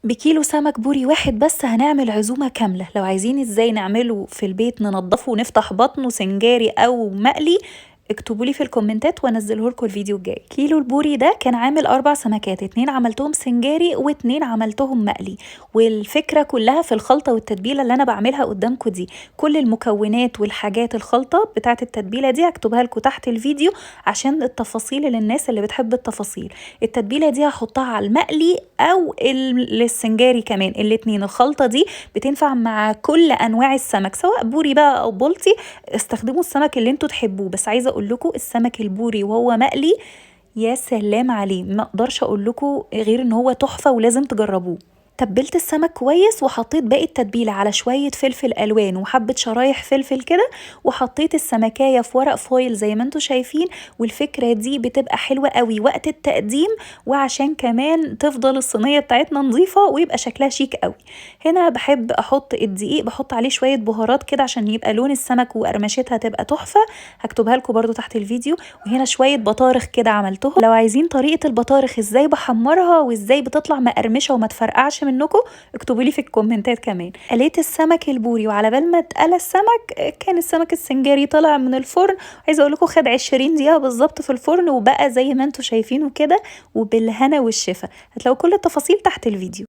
بكيلو سمك بوري واحد بس هنعمل عزومة كاملة. لو عايزين ازاي نعمله في البيت ننضفه ونفتح بطنه سنجاري او مقلي اكتبولي في الكومنتات وانزله لكم الفيديو الجاي. كيلو البوري ده كان عامل 4 سمكات، 2 عملتهم سنجاري و2 عملتهم مقلي. والفكرة كلها في الخلطة والتتبيلة اللي انا بعملها قدامكم دي. كل المكونات والحاجات الخلطة بتاعة التتبيلة دي هكتبها لكم تحت الفيديو عشان التفاصيل للناس اللي بتحب التفاصيل. التتبيلة دي هحطها على المقلي او السنجاري كمان، الاتنين. الخلطة دي بتنفع مع كل انواع السمك سواء بوري بقى او بلطي. استخدموا السمك اللي انتوا تحبوه، بس عايزه اقول لكم السمك البوري وهو مقلي يا سلام عليه، ما اقدرش اقول لكم غير ان هو تحفه ولازم تجربوه. تبلت السمك كويس وحطيت باقي التتبيله على شويه فلفل الوان وحبه شرايح فلفل كده، وحطيت السمكايه في ورق فويل زي ما انتوا شايفين. والفكره دي بتبقى حلوه قوي وقت التقديم، وعشان كمان تفضل الصينيه بتاعتنا نظيفه ويبقى شكلها شيك قوي. هنا بحب احط الدقيق، بحط عليه شويه بهارات كده عشان يبقى لون السمك وقرمشتها تبقى تحفه. هكتبها لكم برده تحت الفيديو. وهنا شويه بطارخ كده عملتهم. لو عايزين طريقه البطارخ ازاي بحمرها وازاي بتطلع مقرمشه وما تفرقعش منكم اكتبوا لي في الكومنتات كمان. قليت السمك البوري، وعلى بال ما اتقلى السمك كان السمك السنجاري طلع من الفرن. عايزه اقول لكم خد 20 دقيقه بالظبط في الفرن وبقى زي ما انتوا شايفينه كده، وبالهنا والشفا. هتلاقوا كل التفاصيل تحت الفيديو.